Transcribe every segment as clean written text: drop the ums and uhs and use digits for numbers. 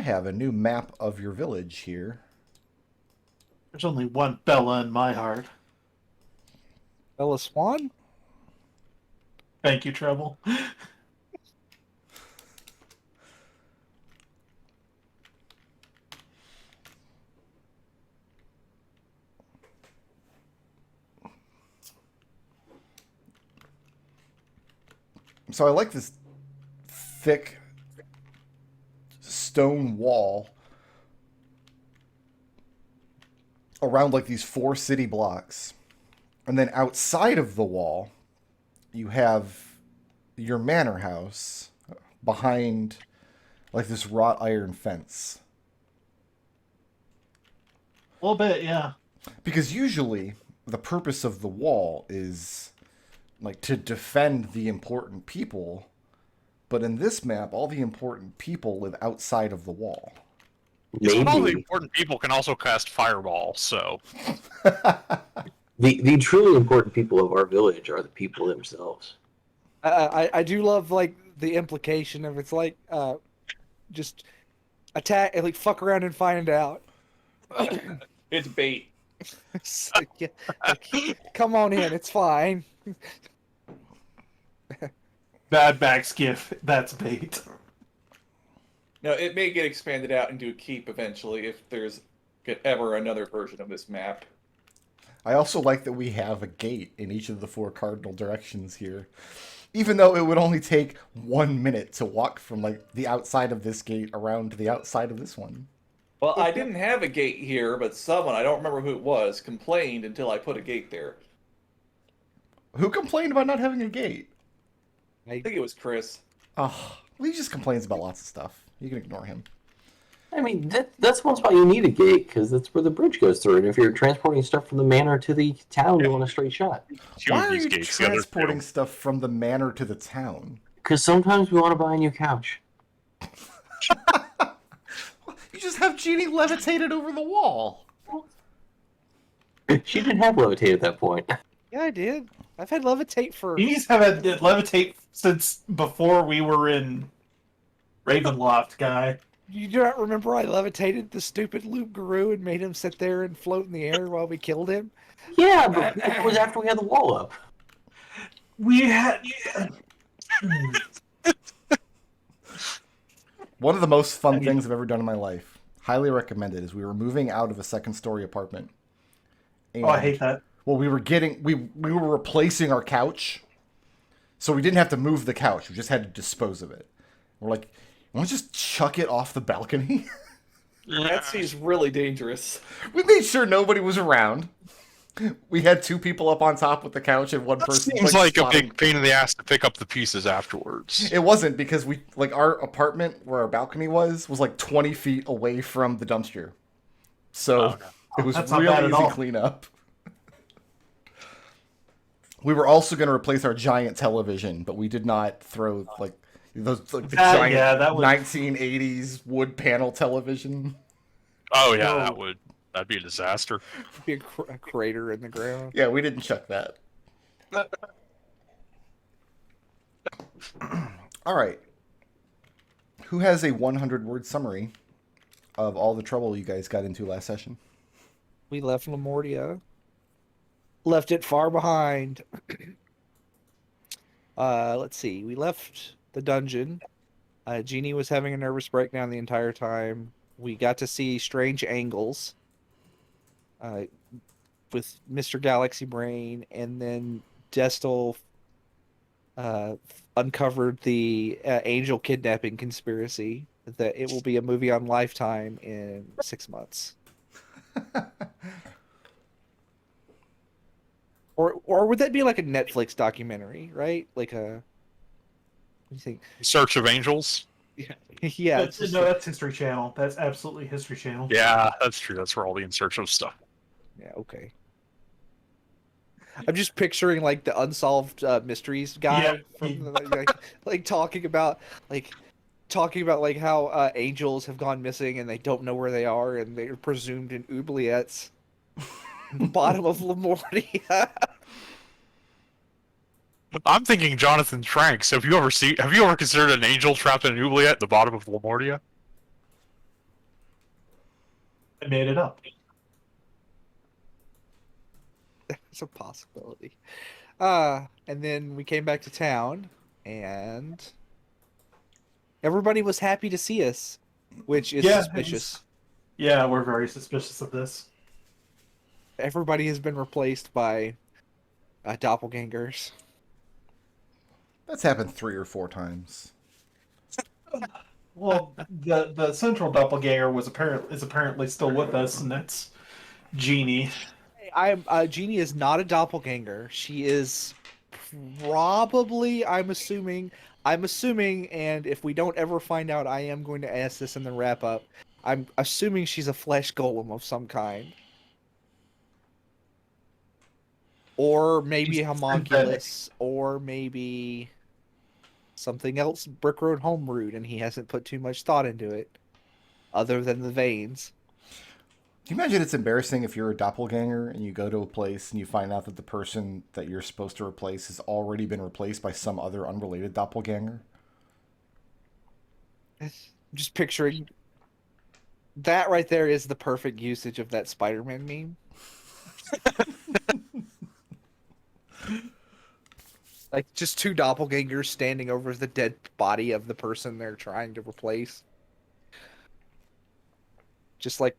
have a new map of your village here. There's only one Bella in my heart. Bella Swan? Thank you, Treble. So I like this thick stone wall around like these 4 city blocks. And then outside of the wall, you have your manor house behind like this wrought iron fence. A little bit, yeah. Because usually the purpose of the wall is like to defend the important people, but in this map, all the important people live outside of the wall. Maybe. All the important people can also cast Fireball, so... The truly important people of our village are the people themselves. I do love like the implication of it's like just attack and like fuck around and find out. It's bait. So, yeah, like, come on in, it's fine. Bad back skiff. That's bait. No, it may get expanded out into a keep eventually if there's ever another version of this map. I also like that we have a gate in each of the 4 cardinal directions here. Even though it would only take 1 minute to walk from like the outside of this gate around to the outside of this one. Well, I didn't have a gate here, but someone, I don't remember who it was, complained until I put a gate there. Who complained about not having a gate? I think it was Chris. Oh, well, he just complains about lots of stuff. You can ignore him. I mean, that's one spot you need a gate, because that's where the bridge goes through. And if you're transporting stuff from the manor to the town, you want a straight shot. Why are you transporting stuff from the manor to the town? Because sometimes we want to buy a new couch. You just have Jeannie levitated over the wall. She didn't have levitate at that point. Yeah, I did. I've had levitate for. He's had levitate since before we were in Ravenloft, guy. You do not remember I levitated the stupid Loop Guru and made him sit there and float in the air while we killed him? Yeah, but it was after we had the wall up. We had... One of the most fun things I've ever done in my life. Highly recommended is we were moving out of a 2nd-story apartment. And, Oh, I hate that. Well, we were replacing our couch. So we didn't have to move the couch. We just had to dispose of it. We're like, you want to just chuck it off the balcony? That seems really dangerous. We made sure nobody was around. We had 2 people up on top with the couch and one person. Seems like a big pain in the ass to pick up the pieces afterwards. It wasn't because we our apartment where our balcony was like 20 feet away from the dumpster, so it was really easy to clean up. We were also going to replace our giant television, but we did not throw like those the giant that was... 1980s wood panel television. Oh yeah, that'd be a disaster. Be a crater in the ground. Yeah, we didn't chuck that. All right. Who has a 100-word summary of all the trouble you guys got into last session? We left Lamortia. Left it far behind. Let's see. We left the dungeon. Jeannie was having a nervous breakdown the entire time. We got to see strange angles with Mr. Galaxy Brain, and then Destil uncovered the angel kidnapping conspiracy. That it will be a movie on Lifetime in 6 months. Or would that be like a Netflix documentary, right? Like a... What do you think? Search of Angels? Yeah. That's History Channel. That's absolutely History Channel. Yeah, that's true. That's where all the In Search of stuff. Yeah, okay. I'm just picturing like the Unsolved Mysteries guy from like talking about how angels have gone missing and they don't know where they are and they're presumed in oubliettes. The bottom of Lamortia. I'm thinking Jonathan Tranks. Have you ever considered an angel trapped in an oubliette at the bottom of Lamortia? I made it up. It's a possibility. And then we came back to town, and everybody was happy to see us, which is suspicious. Yeah, we're very suspicious of this. Everybody has been replaced by doppelgangers. That's happened 3 or 4 times. Well, the central doppelganger is apparently still with us, and that's Jeannie. Jeannie is not a doppelganger. She is probably, I'm assuming, and if we don't ever find out, I am going to ask this in the wrap up. I'm assuming she's a flesh golem of some kind. Or maybe She's a homunculus, or maybe something else Brick Road homebrewed, and he hasn't put too much thought into it, other than the veins. Can you imagine it's embarrassing if you're a doppelganger and you go to a place and you find out that the person that you're supposed to replace has already been replaced by some other unrelated doppelganger? I'm just picturing that right there is the perfect usage of that Spider-Man meme. Like just 2 doppelgangers standing over the dead body of the person they're trying to replace. Just like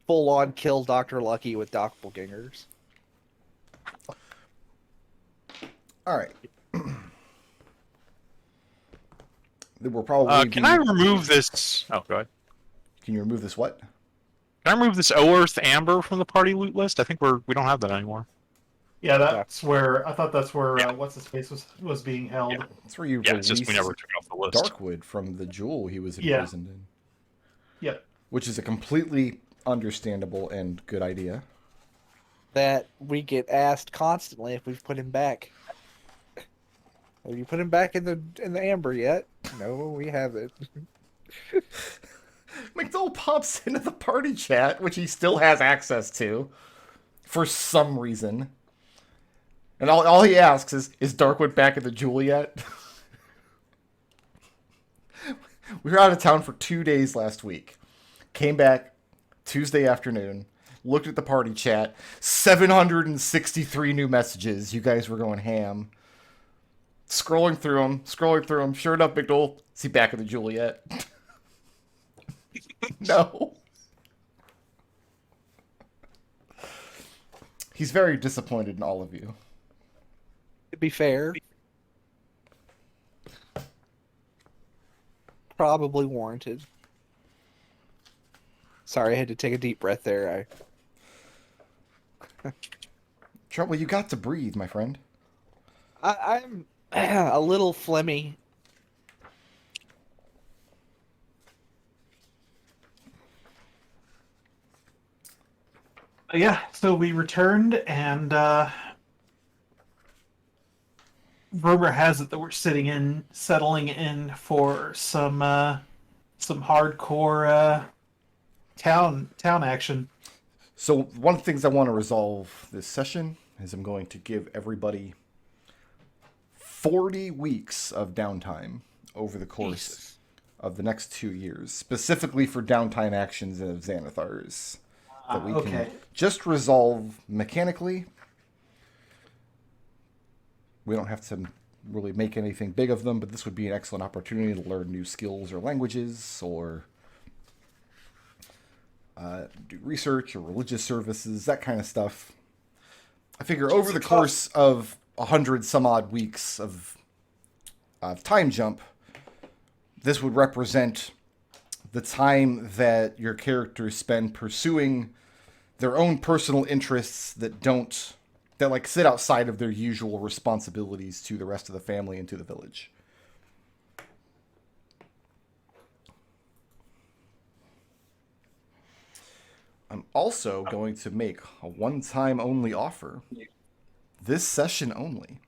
full-on kill Dr. Lucky with doppelgangers. All right. We're probably. Can I remove this? Oh, go ahead. Can you remove this what? Can I remove this Oerth Amber from the party loot list? I think we don't have that anymore. Yeah, that's where I thought that's where what's his face was being held. Yeah. That's where you Yeah, it's released just we never took it off the list. Darkwood from the jewel he was Yeah. imprisoned in. Yep. Which is a completely understandable and good idea. That we get asked constantly if we've put him back. Have you put him back in the amber yet? No, we haven't. McDohl pops into the party chat, which he still has access to, for some reason. And all he asks is Darkwood back at the jewel yet? We were out of town for 2 days last week. Came back Tuesday afternoon. Looked at the party chat. 763 new messages. You guys were going ham. Scrolling through them. Sure enough, McDohl, is he back at the jewel yet? No. He's very disappointed in all of you. To be fair, probably warranted. Sorry, I had to take a deep breath there. Treble, you got to breathe, my friend. I'm a little phlegmy. Yeah, so we returned, and rumor has it that we're settling in for some hardcore town action. So one of the things I want to resolve this session is I'm going to give everybody 40 weeks of downtime over the course of the next 2 years, specifically for downtime actions of Xanathars that we can just resolve mechanically. We don't have to really make anything big of them, but this would be an excellent opportunity to learn new skills or languages, or do research or religious services, that kind of stuff. I figure over the course of 100 some odd weeks of time jump, this would represent the time that your characters spend pursuing their own personal interests that like sit outside of their usual responsibilities to the rest of the family and to the village. I'm also going to make a one-time only offer. This session only.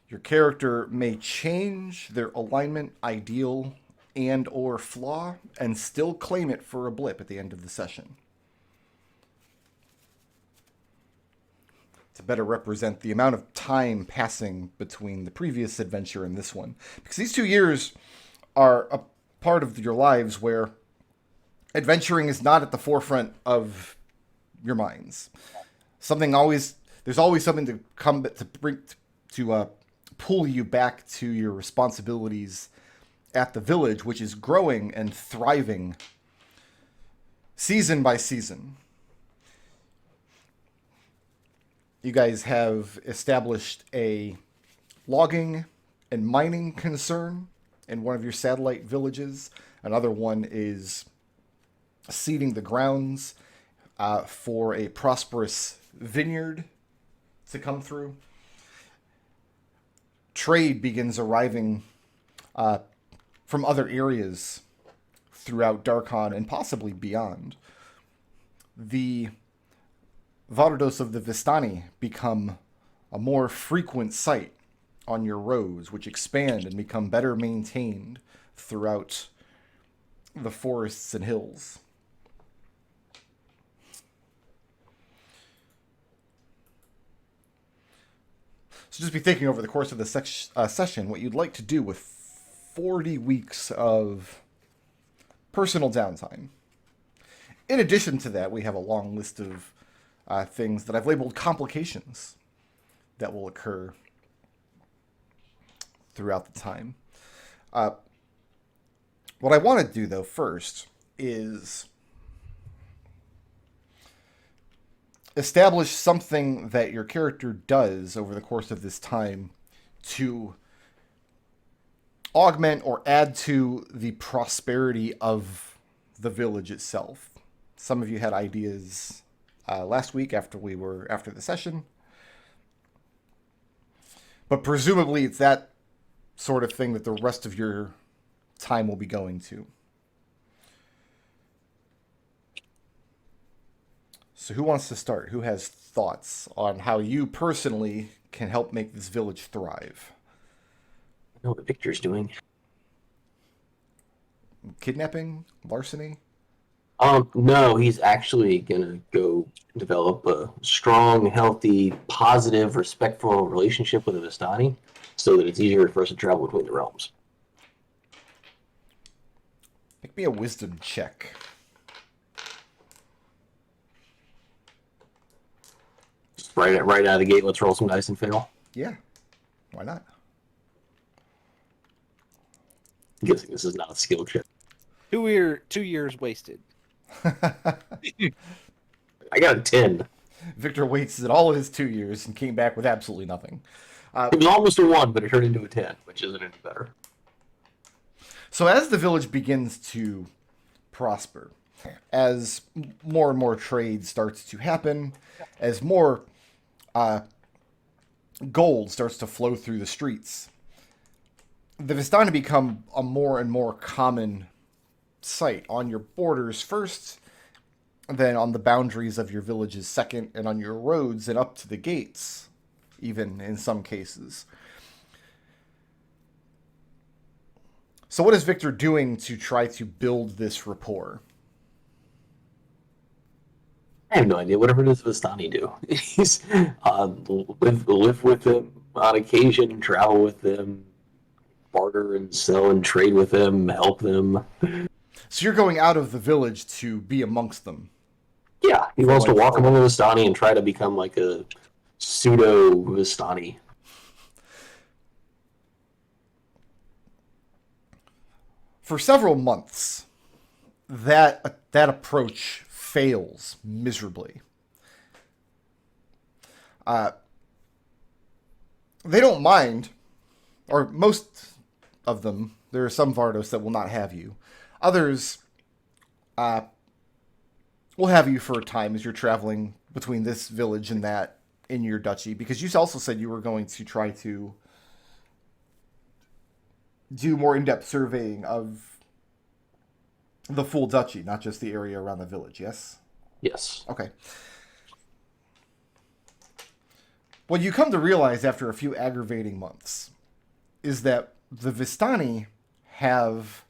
Your character may change their alignment, ideal, and or flaw, and still claim it for a blip at the end of the session. To better represent the amount of time passing between the previous adventure and this one. Because these 2 years are part of your lives where adventuring is not at the forefront of your minds. There's always something to come to bring to pull you back to your responsibilities at the village, which is growing and thriving season by season. You guys have established a logging and mining concern in one of your satellite villages. Another one is seeding the grounds for a prosperous vineyard to come through. Trade begins arriving from other areas throughout Darkon and possibly beyond. The Vardos of the Vistani become a more frequent sight on your roads, which expand and become better maintained throughout the forests and hills. So just be thinking over the course of the session what you'd like to do with 40 weeks of personal downtime. In addition to that, we have a long list of things that I've labeled complications that will occur throughout the time. What I want to do, though, first is establish something that your character does over the course of this time to augment or add to the prosperity of the village itself. Some of you had ideas last week after the session, but presumably it's that sort of thing that the rest of your time will be going to. So who wants to start? Who has thoughts on how you personally can help make this village thrive? I know what Victor's doing. Kidnapping? Larceny? No, he's actually gonna go develop a strong, healthy, positive, respectful relationship with a Vistani so that it's easier for us to travel between the realms. Make me a wisdom check. Just right out of the gate, let's roll some dice and fail. Yeah. Why not? I'm guessing this is not a skill check. 2 years wasted. I got a 10. Victor wasted all of his 2 years and came back with absolutely nothing. It was almost a 1, but it turned into a 10, which isn't any better. So as the village begins to prosper, as more and more trade starts to happen, as more gold starts to flow through the streets, the Vistani become a more and more common sight on your borders first, then on the boundaries of your villages second, and on your roads and up to the gates, even in some cases. So what is Victor doing to try to build this rapport? I have no idea. Whatever does Vistani do? He's live with them on occasion, travel with them, barter and sell and trade with them, help them. So you're going out of the village to be amongst them. Yeah, he wants to walk among the Vistani and try to become like a pseudo Vistani. For several months, that approach fails miserably. They don't mind, or most of them. There are some Vardos that will not have you. Others will have you for a time as you're traveling between this village and that in your duchy, because you also said you were going to try to do more in-depth surveying of the full duchy, not just the area around the village, yes? Yes. Okay. What you come to realize after a few aggravating months is that the Vistani have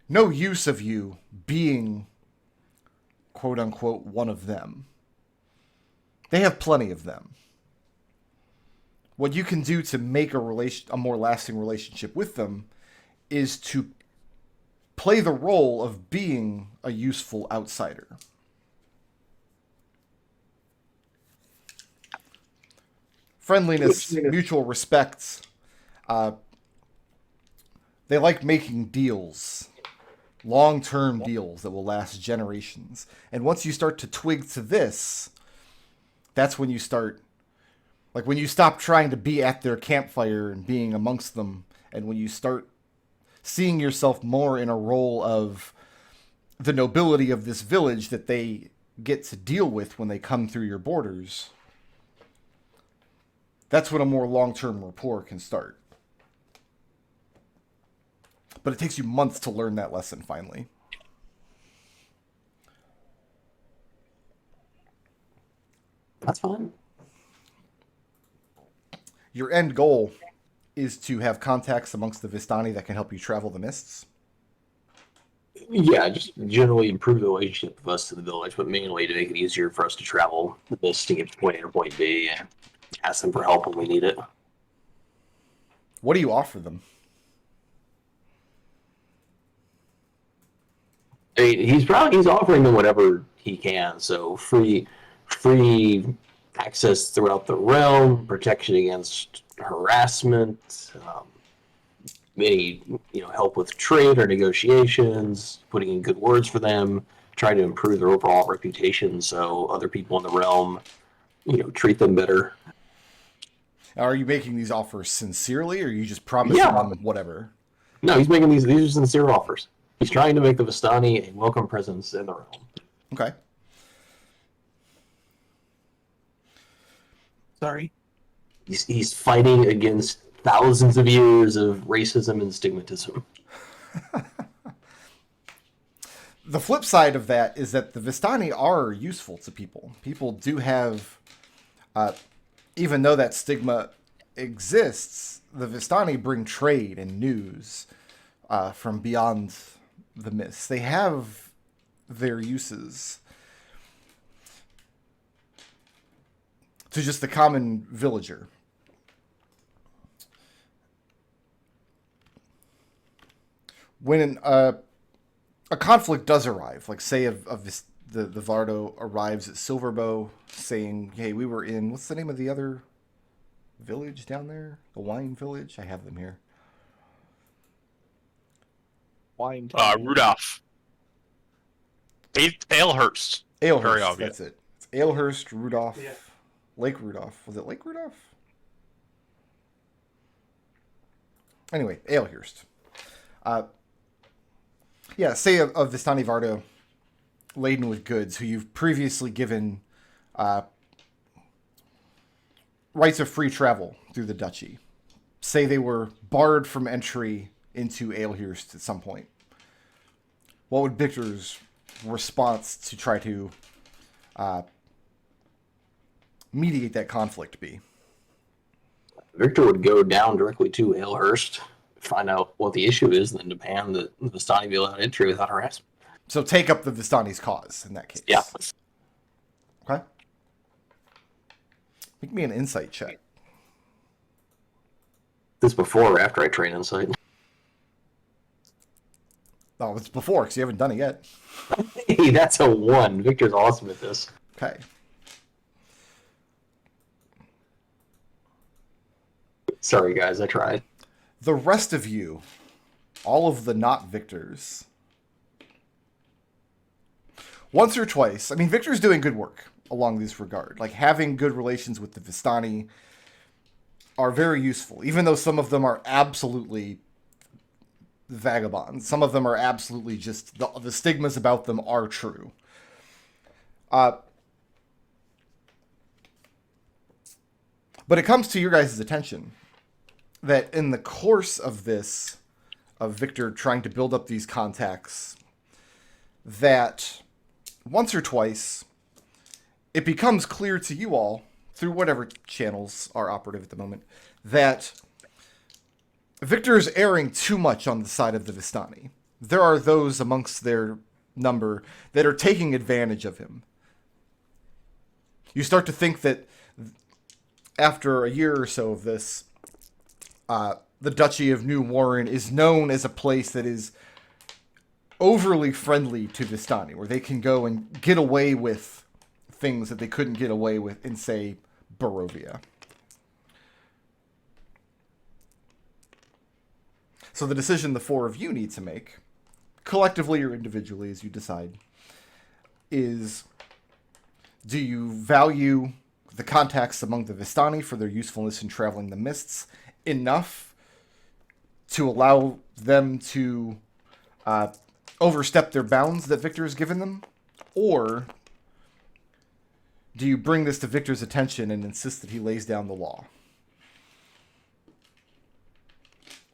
no use of you being, quote-unquote, one of them. They have plenty of them. What you can do to make a more lasting relationship with them is to play the role of being a useful outsider. Friendliness, mutual respect. They like making deals, long-term deals that will last generations. And once you start to twig to this, that's when you start, like when you stop trying to be at their campfire and being amongst them, and when you start seeing yourself more in a role of the nobility of this village that they get to deal with when they come through your borders, that's when a more long-term rapport can start. But it takes you months to learn that lesson finally. That's fine. Your end goal is to have contacts amongst the Vistani that can help you travel the mists. Yeah, just generally improve the relationship of us to the village, but mainly to make it easier for us to travel the mist to get to point A or point B and ask them for help when we need it. What do you offer them? I mean, he's offering them whatever he can. So free access throughout the realm, protection against harassment, any help with trade or negotiations, putting in good words for them, trying to improve their overall reputation so other people in the realm treat them better. Are you making these offers sincerely, or are you just promising them whatever? No, he's making these are sincere offers. He's trying to make the Vistani a welcome presence in the realm. Okay. Sorry. He's fighting against thousands of years of racism and stigmatism. The flip side of that is that the Vistani are useful to people. People do have, even though that stigma exists, the Vistani bring trade and news from beyond the mists. They have their uses to just the common villager. When a conflict does arrive, like say of the Vardo arrives at Silverbow saying, hey, we were in, what's the name of the other village down there? The wine village? I have them here. Wine. Rudolph. Alehurst. Very Alehurst, obvious. that's it. It's Alehurst, Rudolph, Yeah. Lake Rudolph. Was it Lake Rudolph? Anyway, Alehurst. Yeah, say of Vistani Vardo, laden with goods, who you've previously given rights of free travel through the duchy. Say they were barred from entry into Alehurst at some point. What would Victor's response to try to mediate that conflict be? Victor would go down directly to Alehurst, find out what the issue is, and then demand that the Vistani be allowed entry without harassment. So take up the Vistani's cause in that case. Yeah. Okay. Make me an insight check. This before or after I train insight? Oh, it's before, because you haven't done it yet. Hey, that's a 1. Victor's awesome at this. Okay. Sorry, guys, I tried. The rest of you, all of the not Victors, once or twice, I mean, Victor's doing good work along this regard. Like, having good relations with the Vistani are very useful, even though some of them are absolutely vagabonds. Some of them are absolutely just, the stigmas about them are true. But it comes to your guys' attention that in the course of this, of Victor trying to build up these contacts, that once or twice, it becomes clear to you all, through whatever channels are operative at the moment, that Victor is erring too much on the side of the Vistani. There are those amongst their number that are taking advantage of him. You start to think that after a year or so of this, the Duchy of New Warren is known as a place that is overly friendly to Vistani, where they can go and get away with things that they couldn't get away with in, say, Barovia. So the decision the four of you need to make, collectively or individually as you decide, is do you value the contacts among the Vistani for their usefulness in traveling the mists enough to allow them to overstep their bounds that Victor has given them? Or do you bring this to Victor's attention and insist that he lays down the law?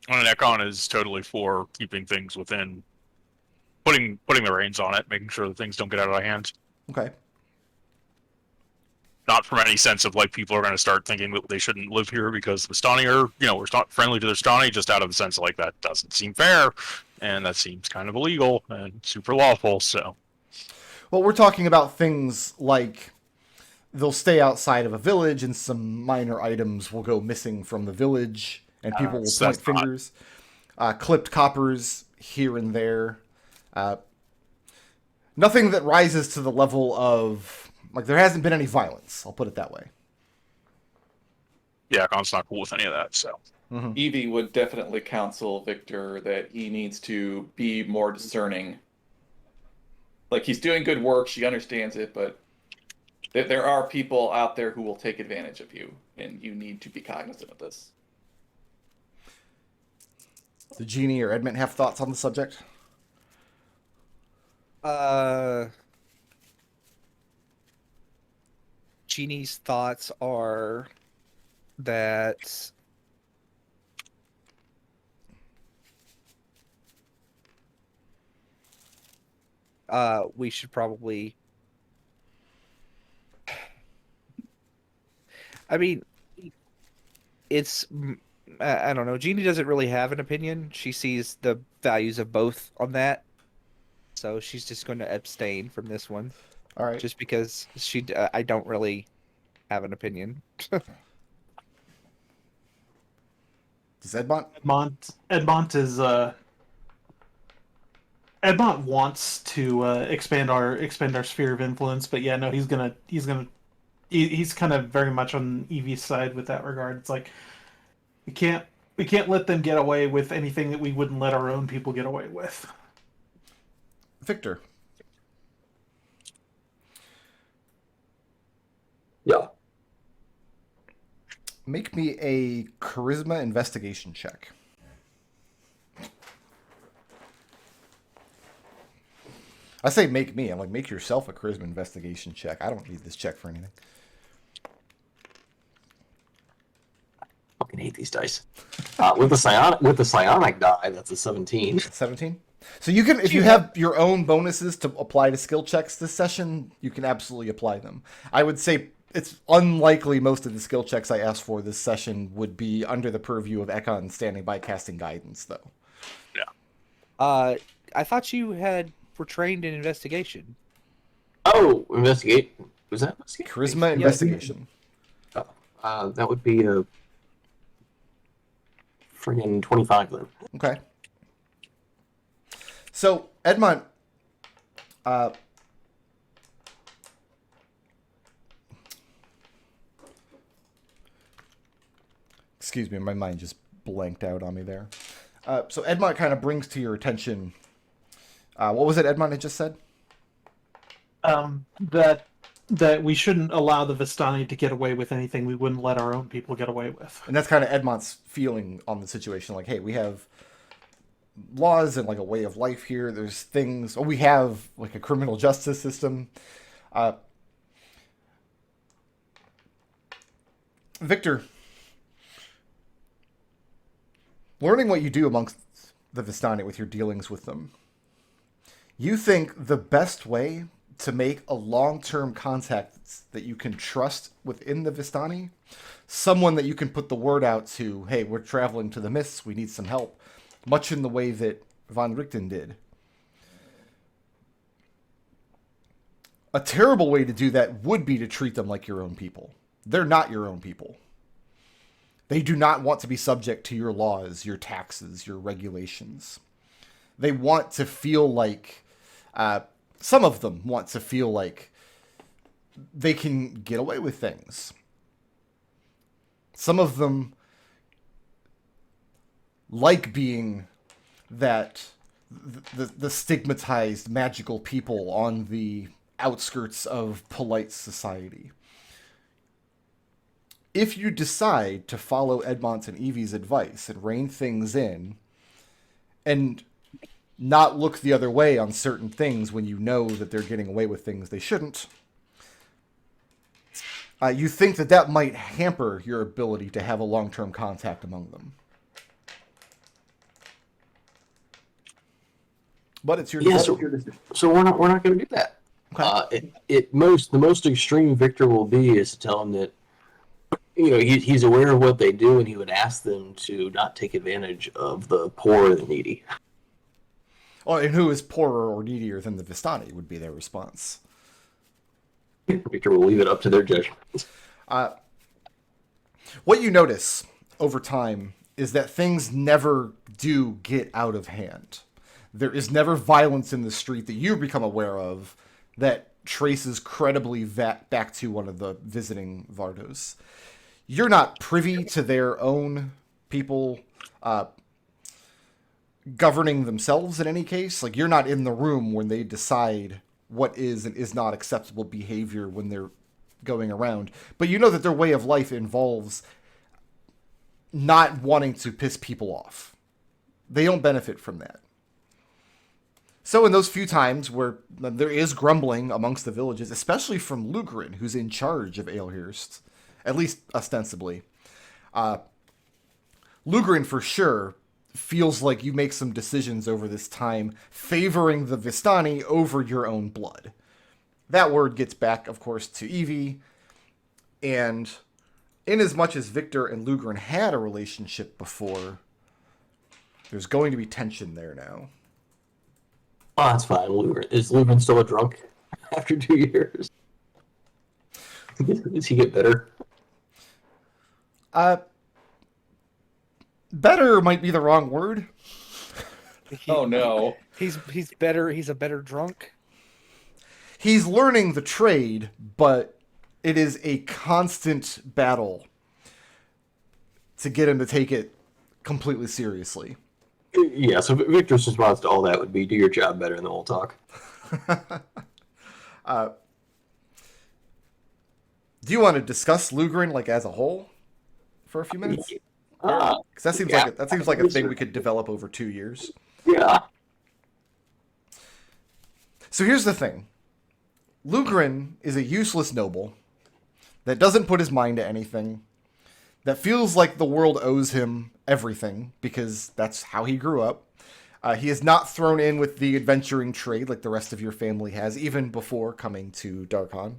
Well, Ekon is totally for keeping things within, putting the reins on it, making sure that things don't get out of hand. Okay. Not from any sense of like people are going to start thinking that they shouldn't live here because the Vistani are, we're not friendly to the Vistani, just out of the sense of like that doesn't seem fair, and that seems kind of illegal and super lawful. So, well, we're talking about things like they'll stay outside of a village, and some minor items will go missing from the village, and people will point fingers. Clipped coppers here and there. Nothing that rises to the level of, like, there hasn't been any violence. I'll put it that way. yeah, Ekon's not cool with any of that. So, Evie would definitely counsel Victor that he needs to be more discerning. Like, he's doing good work, she understands it, but there are people out there who will take advantage of you, and you need to be cognizant of this. Do Genie or Edmont have thoughts on the subject? Genie's thoughts are that we should probably, I mean, it's, I don't know. Genie doesn't really have an opinion. She sees the values of both on that. So she's just going to abstain from this one. All right. Just because I don't really have an opinion. Does Edmont? Edmont is Edmont wants to expand our sphere of influence, but yeah, no, he's kind of very much on Evie's side with that regard. It's like we can't let them get away with anything that we wouldn't let our own people get away with. Victor. Yeah. Make me a charisma investigation check. I say make me. I'm like, make yourself a charisma investigation check. I don't need this check for anything. Fucking hate these dice. With the psionic die, that's a 17. 17? So you can, if you have your own bonuses to apply to skill checks this session, you can absolutely apply them. I would say it's unlikely most of the skill checks I asked for this session would be under the purview of Ekon standing by casting guidance, though. yeah. I thought you were trained in investigation. Oh, investigate. Was that investigate? Charisma investigation. That would be a friggin' 25 then. Okay. So, Edmont, excuse me, my mind just blanked out on me there. So Edmont kind of brings to your attention, what was it Edmont had just said? That we shouldn't allow the Vistani to get away with anything we wouldn't let our own people get away with. And that's kind of Edmont's feeling on the situation. Like, hey, we have laws and like a way of life here. There's things, we have like a criminal justice system. Victor, learning what you do amongst the Vistani with your dealings with them, you think the best way to make a long-term contact that you can trust within the Vistani, someone that you can put the word out to, hey, we're traveling to the Mists, we need some help, much in the way that Von Richten did. A terrible way to do that would be to treat them like your own people. They're not your own people. They do not want to be subject to your laws, your taxes, your regulations. They want to feel like, some of them want to feel like they can get away with things. Some of them like being that the stigmatized magical people on the outskirts of polite society. If you decide to follow Edmont and Evie's advice and rein things in, and not look the other way on certain things when you know that they're getting away with things they shouldn't, you think that that might hamper your ability to have a long-term contact among them. But it's your decision. So we're not going to do that. Okay. The most extreme Victor will be is to tell him that he's aware of what they do, and he would ask them to not take advantage of the poor and the needy. Oh, and who is poorer or needier than the Vistani would be their response. Victor will leave it up to their judgment. What you notice over time is that things never do get out of hand. There is never violence in the street that you become aware of that traces credibly back to one of the visiting Vardos. You're not privy to their own people governing themselves in any case. Like, you're not in the room when they decide what is and is not acceptable behavior when they're going around. But you know that their way of life involves not wanting to piss people off. They don't benefit from that. So in those few times where there is grumbling amongst the villages, especially from Lugrin, who's in charge of Aelhurst, at least ostensibly, Lugrin for sure feels like you make some decisions over this time favoring the Vistani over your own blood. That word gets back, of course, to Evie, and in as much as Victor and Lugrin had a relationship before, there's going to be tension there now. Oh, that's fine. Is Lugrin still a drunk after 2 years? Does he get better? Better might be the wrong word. Oh no. He's better. He's a better drunk. He's learning the trade, but it is a constant battle to get him to take it completely seriously. Yeah, so Victor's response to all that would be, do your job better, and then we'll talk. Do you want to discuss Lugrin like as a whole for a few minutes? Because that seems like a thing we could develop over 2 years. Yeah. So here's the thing. Lugrin is a useless noble that doesn't put his mind to anything, that feels like the world owes him everything because that's how he grew up. He is not thrown in with the adventuring trade like the rest of your family has, even before coming to Darkon.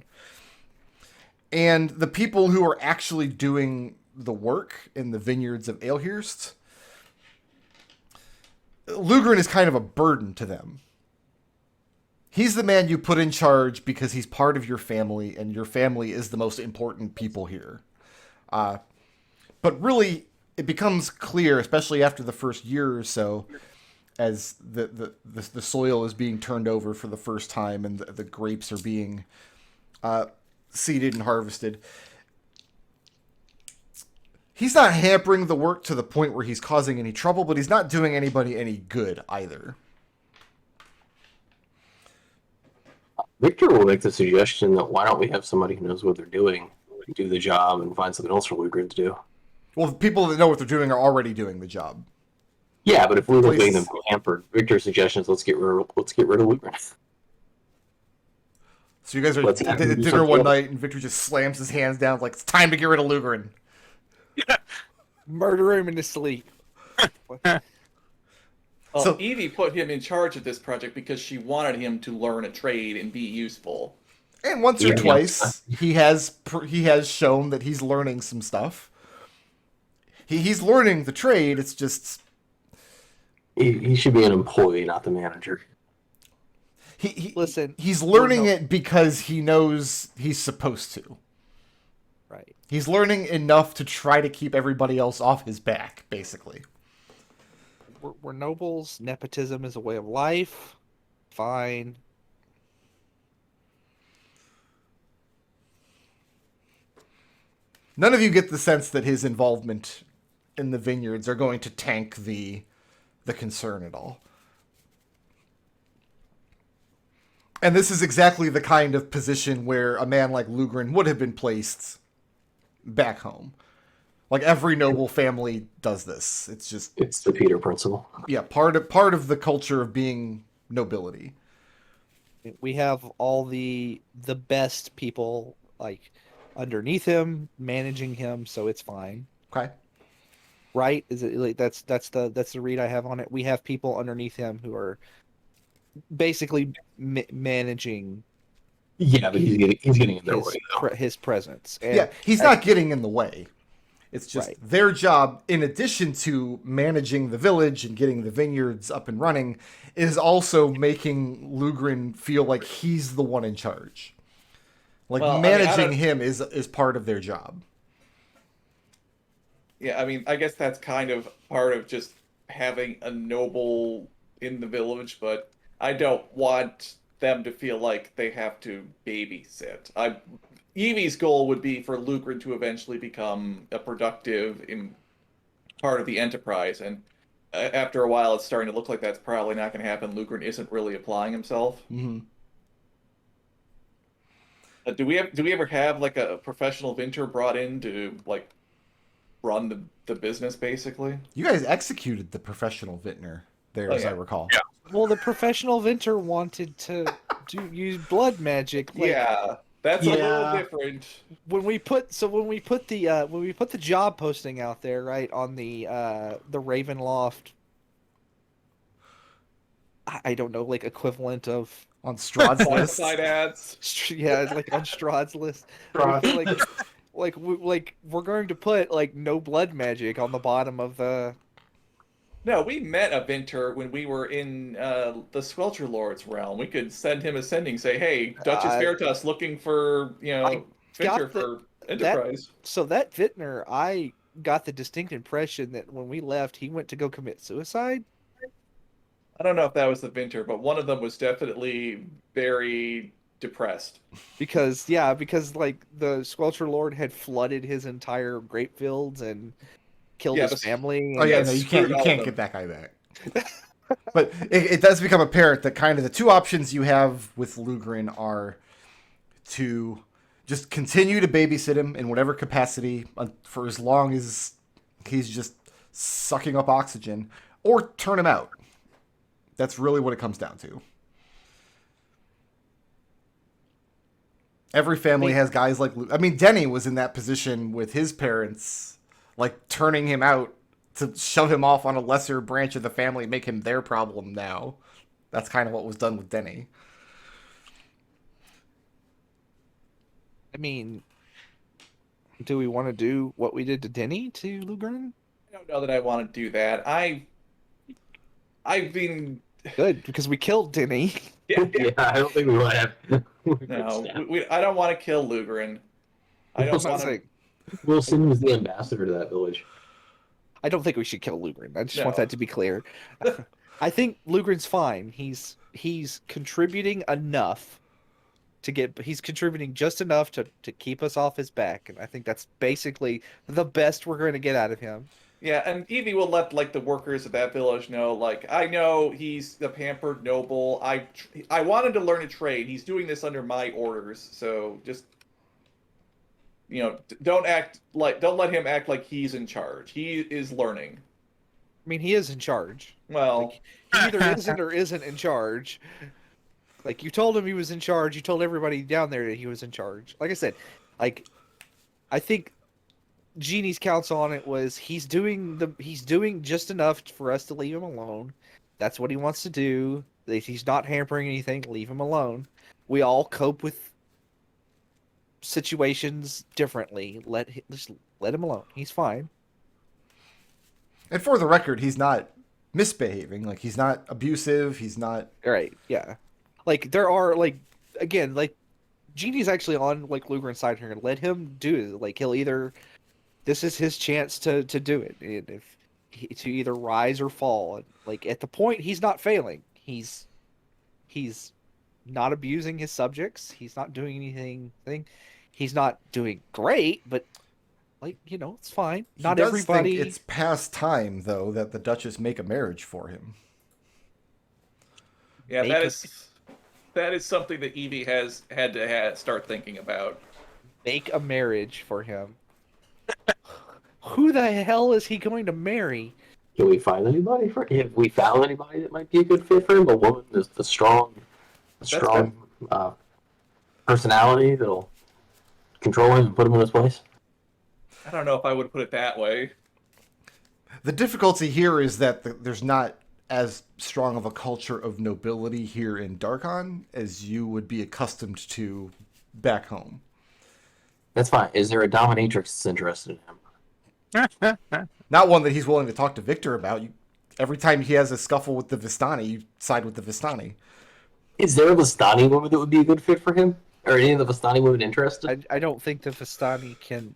And the people who are actually doing the work in the vineyards of Aelhurst, Lugrin is kind of a burden to them. He's the man you put in charge because he's part of your family, and your family is the most important people here. But really, it becomes clear, especially after the first year or so, as the soil is being turned over for the first time and the grapes are being seeded and harvested. He's not hampering the work to the point where he's causing any trouble, but he's not doing anybody any good either. Victor will make the suggestion that why don't we have somebody who knows what they're doing do the job and find something else for Lugrin to do. Well, the people that know what they're doing are already doing the job. Yeah, but if we're making them hampered, Victor's suggestion is let's get rid of Lugrin. So you guys are at dinner one night, and Victor just slams his hands down like, it's time to get rid of Lugrin. Murder him in his sleep. So Evie put him in charge of this project because she wanted him to learn a trade and be useful. And once or twice, he has shown that he's learning some stuff. He's learning the trade. It's just he should be an employee, not the manager. Listen, he's learning it because he knows he's supposed to. Right. He's learning enough to try to keep everybody else off his back, basically. we're nobles. Nepotism is a way of life. Fine. None of you get the sense that his involvement in the vineyards are going to tank the concern at all. And this is exactly the kind of position where a man like Lugrin would have been placed back home. Like every noble family does this. It's the Peter principle. Yeah, part of the culture of being nobility. We have all the best people like underneath him managing him, so it's fine. Okay. Right? Is it like that's the read I have on it? We have people underneath him who are basically managing. Yeah, but he's getting in their way though. His presence. And Yeah, he's not getting in the way. It's just Right. their job, in addition to managing the village and getting the vineyards up and running, is also making Lugrin feel like he's the one in charge. Like Well, I mean, I managing don't- him is part of their job. Yeah, I mean, I guess that's kind of part of just having a noble in the village, but I don't want them to feel like they have to babysit. Evie's goal would be for Lugrin to eventually become a productive part of the enterprise, and after a while, it's starting to look like that's probably not going to happen. Lugrin isn't really applying himself. Mm-hmm. Do we ever have like a professional vinter brought in to like run the business basically? You guys executed the professional vintner there, Oh, as I yeah. recall. Yeah. well, the professional vinter wanted to use blood magic. Like, Yeah, that's a little Yeah. different. when we put the job posting out there, right, on the Ravenloft, I don't know, like equivalent of On Strahd's list. Side ads. yeah, it's like on Strahd's list. Strahd. We feel like we're going to put like no blood magic on the bottom of the. No, we met a Vinter when we were in the Squelcher Lord's realm. We could send him a sending, say, "Hey, Duchess Veritas looking for I got Vinter the- for Enterprise." So that vintner, I got the distinct impression that when we left, he went to go commit suicide. I don't know if that was the Vinter, but one of them was definitely very depressed. Because like the Squelcher Lord had flooded his entire grape fields and killed Yeah, his but- family. Oh yeah, and- no, you screwed all can't of get them. that guy back. But it does become apparent that kind of the two options you have with Lugrin are to just continue to babysit him in whatever capacity for as long as he's just sucking up oxygen, or turn him out. That's really what it comes down to. Every family has guys like I mean, Denny was in that position with his parents, like turning him out to shove him off on a lesser branch of the family, make him their problem now. That's kind of what was done with Denny. I mean, do we want to do what we did to Denny to Lugrin? I don't know that I want to do that. I've been Good, because we killed Denny. Yeah, I don't think we want to have. no, I don't want to kill Lugrin. I don't want to. Wilson was the ambassador to that village. I don't think we should kill Lugrin. I just No. want that to be clear. I think Lugrin's fine. He's contributing enough he's contributing just enough to keep us off his back, and I think that's basically the best we're going to get out of him. Yeah, and Evie will let like the workers of that village know. Like, I know he's the pampered noble. I wanted to learn a trade. He's doing this under my orders. So just, don't let him act like he's in charge. He is learning. I mean, he is in charge. Well, He either isn't or isn't in charge. Like, you told him he was in charge. You told everybody down there that he was in charge. Like I said, like, I think Jeannie's counsel on it was he's doing just enough for us to leave him alone. That's what he wants to do. He's not hampering anything. Leave him alone. We all cope with situations differently. Just let him alone. He's fine. And for the record, he's not misbehaving. Like, he's not abusive. He's not. All right. Yeah. Like, there are again, Jeannie's actually on Lugrin's side here. Let him do it. Like, he'll either. This is his chance to do it. And to either rise or fall. Like at the point, he's not failing. He's not abusing his subjects. He's not doing anything. He's not doing great, but like it's fine. Not he does everybody. think it's past time, though, that the Duchess make a marriage for him. Yeah, Make that is something that Evie has had to start thinking about. Make a marriage for him. Who the hell is he going to marry? Can we find anybody for? Have we found anybody that might be a good fit for him? A woman with the strong personality that'll control him and put him in his place. I don't know if I would put it that way. The difficulty here is that there's not as strong of a culture of nobility here in Darkon as you would be accustomed to back home. That's fine. Is there a dominatrix that's interested in him? Not one that he's willing to talk to Victor about. Every time he has a scuffle with the Vistani, you side with the Vistani. Is there a Vistani woman that would be a good fit for him? Or any of the Vistani women interested? I don't think the Vistani can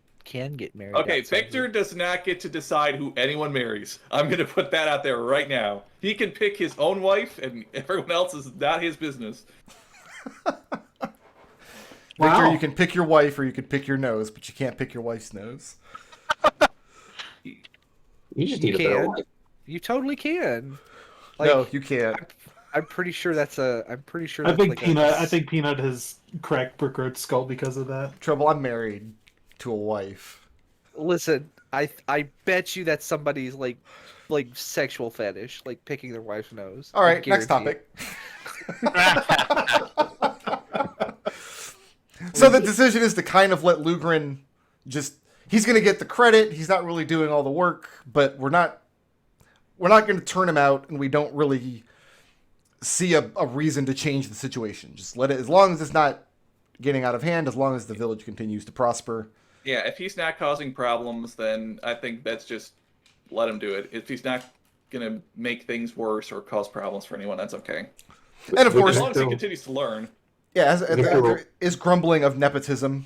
get married. Okay, outside Victor does not get to decide who anyone marries. I'm going to put that out there right now. He can pick his own wife, and everyone else is not his business. Victor, you can pick your wife or you can pick your nose, but you can't pick your wife's nose. You just need a better wife. You totally can. No, you can't. I'm pretty sure that's a. I'm pretty sure. I That's think Peanut. I think Peanut has cracked Brookroad's skull because of that. Treble, I'm married to a wife. Listen, I bet you that's somebody's like sexual fetish, like picking their wife's nose. All I right, next guarantee topic. So the decision is to kind of let Lugrin he's going to get the credit. He's not really doing all the work, but we're not going to turn him out, and we don't really see a reason to change the situation. Just let it, as long as it's not getting out of hand, as long as the village continues to prosper. Yeah, if he's not causing problems, then I think that's just let him do it. If he's not going to make things worse or cause problems for anyone, that's okay. And of course, As long as he continues to learn. yeah, there is grumbling of nepotism,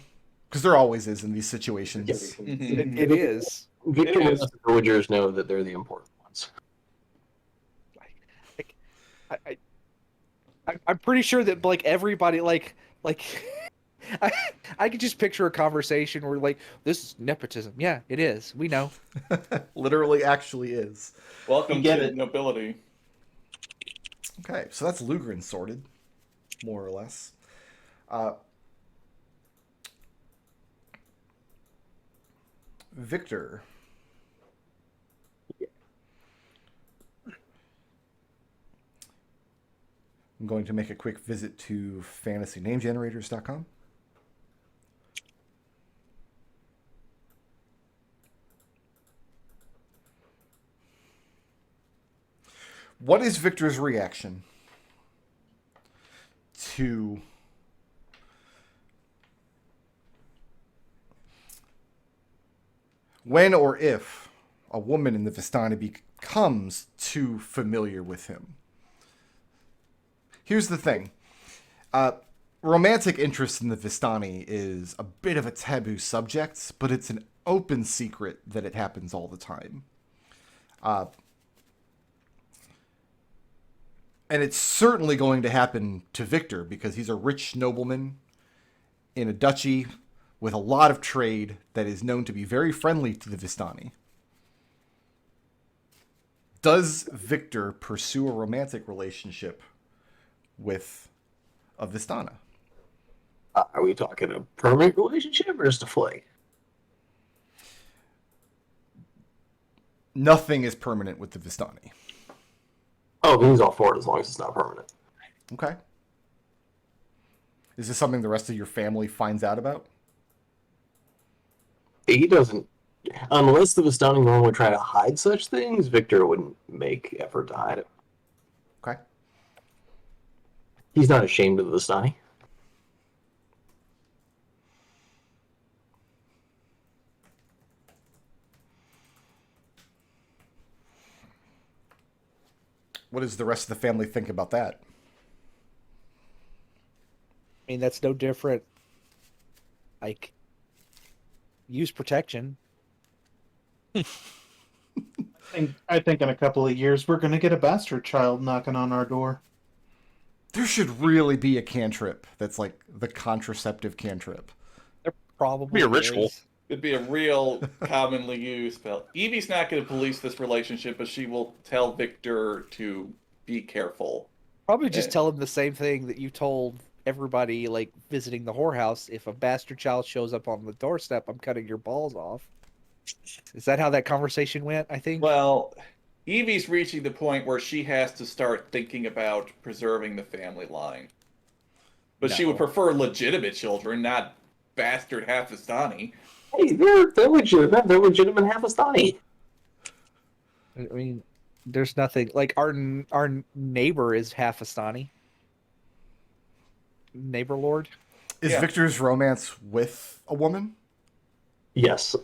because there always is in these situations. Mhm. it is. Victor It lets is. the villagers know that they're the important ones. I'm pretty sure that like everybody like I could just picture a conversation where like this is nepotism. Yeah, it is. We know. Literally, actually is. Welcome You get to it. nobility. Okay, so that's Lugrin sorted, more or less. Victor. I'm going to make a quick visit to fantasynamegenerators.com. What is Victor's reaction to when or if a woman in the Vistani becomes too familiar with him? Here's the thing. Romantic interest in the Vistani is a bit of a taboo subject, but it's an open secret that it happens all the time. And it's certainly going to happen to Victor because he's a rich nobleman in a duchy with a lot of trade that is known to be very friendly to the Vistani. Does Victor pursue a romantic relationship with a Vistana? Are we talking a permanent relationship or just a fling? Nothing is permanent with the Vistani. Oh, he's all for it as long as it's not permanent. Okay. Is this something the rest of your family finds out about? He doesn't, unless the Vistani Norm would try to hide such things, Victor wouldn't make effort to hide it. Okay. He's not ashamed of the Vistani. What does the rest of the family think about that? I mean, that's no different. Like, use protection. I think in a couple of years we're gonna get a bastard child knocking on our door. There should really be a cantrip that's like the contraceptive cantrip. There probably Be a ritual. is. It'd be a real commonly used spell. Evie's not going to police this relationship, but she will tell Victor to be careful. Probably just Yeah. tell him the same thing that you told everybody, like, visiting the whorehouse. If a bastard child shows up on the doorstep, I'm cutting your balls off. Is that how that conversation went, I think? Well, Evie's reaching the point where she has to start thinking about preserving the family line. But she No. would prefer legitimate children, not bastard Hafistani. Hey, they're legitimate. They're legitimate Hafistani. I mean, there's nothing... Like, our neighbor is Hafistani. Neighbor lord? Is Yeah. Victor's romance with a woman? Yes.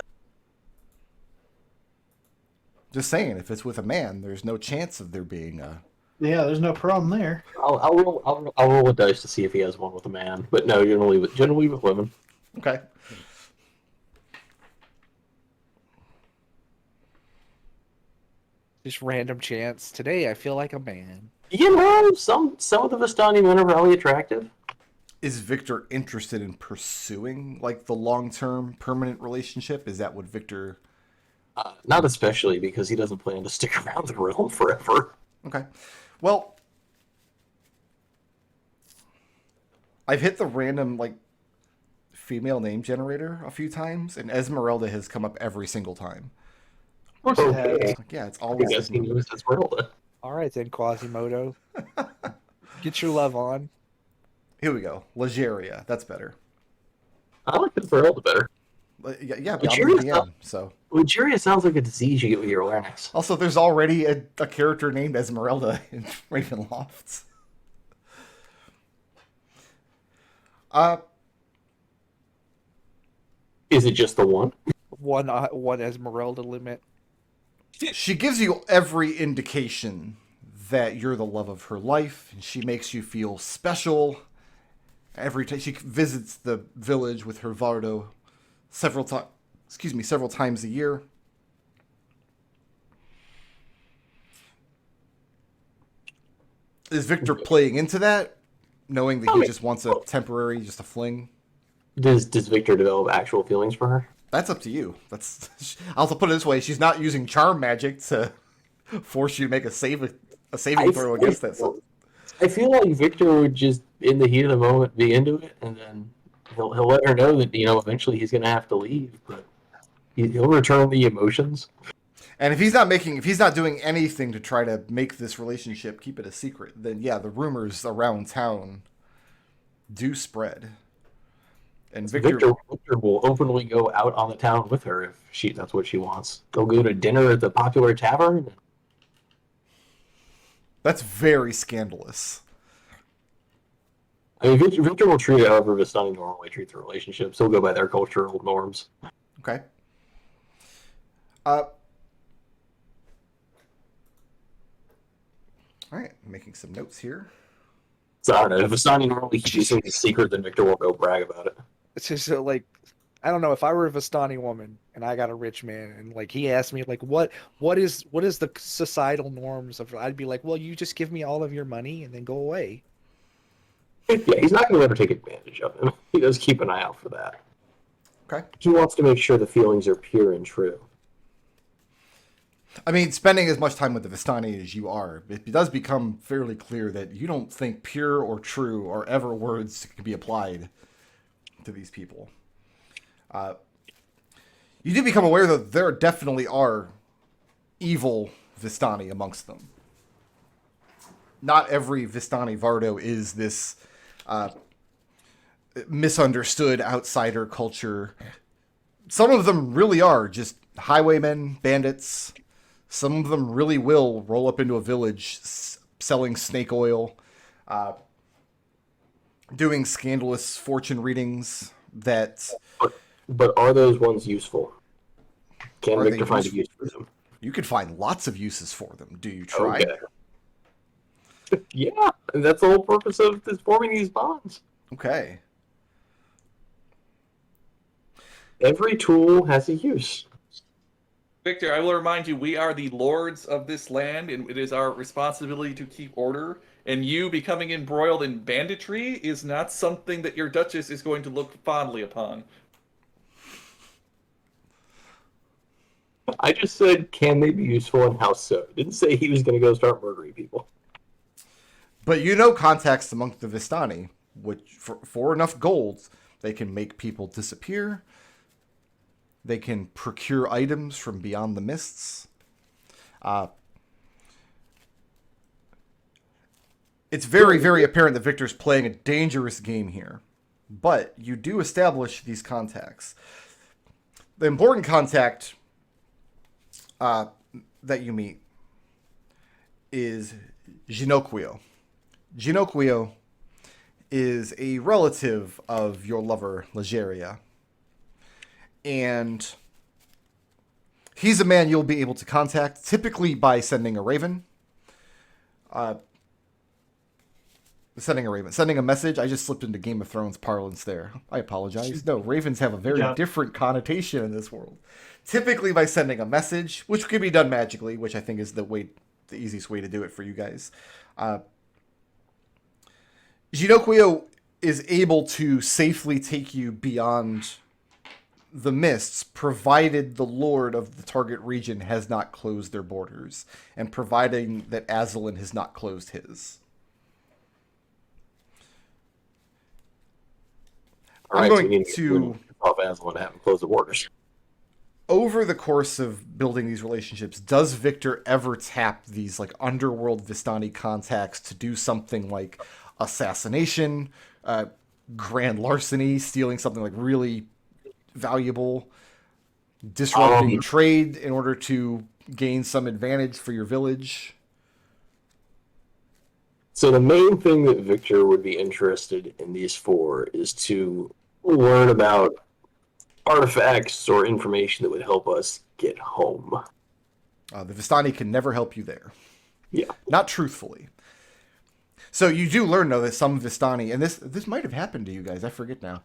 Just saying, if it's with a man, there's no chance of there being a. Yeah, there's no problem there. I'll roll a dice to see if he has one with a man. But no, generally with women. Okay. Just random chance. Today, I feel like a man. You know, some of the Vistani men are really attractive. Is Victor interested in pursuing like the long-term permanent relationship? Is that what Victor? Not especially because he doesn't plan to stick around the realm forever. Okay. Well, I've hit the random like female name generator a few times, and Esmeralda has come up every single time. Of course it has. Okay. Like, yeah, it's I always. guess he knows Esmeralda. All right, then, Quasimodo. Get your love on. Here we go. Legeria. That's better. I like Esmeralda better. Yeah, but I'm Legeria's the not- DM, so. Legeria sounds like a disease you get with your larynx. Also, there's already a character named Esmeralda in Ravenloft. Is it just the one? One Esmeralda limit. She gives you every indication that you're the love of her life, and she makes you feel special. Every time she visits the village with her Vardo several times a year. Is Victor playing into that, knowing that he just wants a temporary, just a fling? Does Victor develop actual feelings for her? That's up to you. That's. I'll put it this way: she's not using charm magic to force you to make a saving throw against that. So, I feel like Victor would just, in the heat of the moment, be into it, and then he'll let her know that eventually he's going to have to leave, but he'll return the emotions. and if he's not doing anything to try to make this relationship keep it a secret, then yeah, the rumors around town do spread. And Victor will openly go out on the town with her if that's what she wants. They'll go to dinner at the popular tavern. That's very scandalous. I mean, Victor will treat it however Vistani normally treats the relationships. He'll go by their cultural norms. Okay. All right, making some notes here. So I don't know. If Vistani normally keeps things a secret, then Victor will go brag about it. It's just like, I don't know, if I were a Vistani woman and I got a rich man and like he asked me like what is the societal norms of, I'd be like, well, you just give me all of your money and then go away. Yeah, he's not going to let her take advantage of him. He does keep an eye out for that. Okay. He wants to make sure the feelings are pure and true. I mean, spending as much time with the Vistani as you are, it does become fairly clear that you don't think pure or true are ever words that can be applied to these people. You do become aware that there definitely are evil Vistani amongst them. Not every Vistani Vardo is this misunderstood outsider culture. Some of them really are just highwaymen, bandits. Some of them really will roll up into a village selling snake oil, doing scandalous fortune readings that... But are those ones useful? Can Are they Victor find a useful? use for them? You could find lots of uses for them. Do you try? Okay. Yeah, and that's the whole purpose of forming these bonds. Okay. Every tool has a use. Victor, I will remind you, we are the lords of this land, and it is our responsibility to keep order. And you becoming embroiled in banditry is not something that your Duchess is going to look fondly upon. I just said, can they be useful and how so? Didn't say he was going to go start murdering people. But you know contacts among the Vistani, which for enough gold, they can make people disappear. They can procure items from beyond the mists. It's very, very apparent that Victor's playing a dangerous game here. But you do establish these contacts. The important contact that you meet is Ginocchio. Ginocchio is a relative of your lover, Legeria. And he's a man you'll be able to contact, typically by sending a raven. Sending a message. I just slipped into Game of Thrones parlance there. I apologize. No, ravens have a very different connotation in this world. Typically by sending a message, which can be done magically, which I think is the easiest way to do it for you guys. Ginocchio is able to safely take you beyond the mists, provided the lord of the target region has not closed their borders, and providing that Evelyn has not closed his. All right, I'm going to off Evelyn and have him close the borders. Over the course of building these relationships, does Victor ever tap these like underworld Vistani contacts to do something like assassination, grand larceny, stealing something like really valuable, disrupting trade in order to gain some advantage for your village? So the main thing that Victor would be interested in these for is to learn about artifacts or information that would help us get home. The Vistani can never help you there. Yeah. Not truthfully. So you do learn, though, that some Vistani, and this might have happened to you guys, I forget now,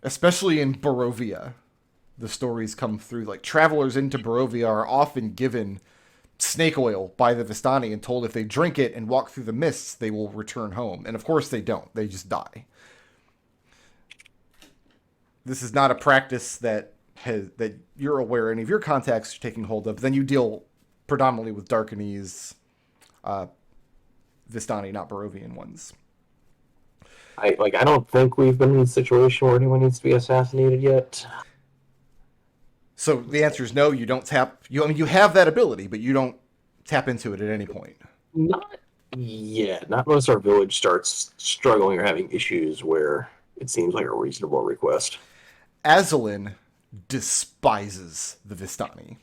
especially in Barovia, the stories come through. Like, travelers into Barovia are often given snake oil by the Vistani and told if they drink it and walk through the mists, they will return home. And of course they don't. They just die. This is not a practice that you're aware any of your contacts are taking hold of. Then you deal predominantly with Darkanese Vistani, not Barovian ones. I don't think we've been in a situation where anyone needs to be assassinated yet. So the answer is no. You don't tap. You have that ability, but you don't tap into it at any point. Not yet. Not unless our village starts struggling or having issues where it seems like a reasonable request. Evelyn despises the Vistani.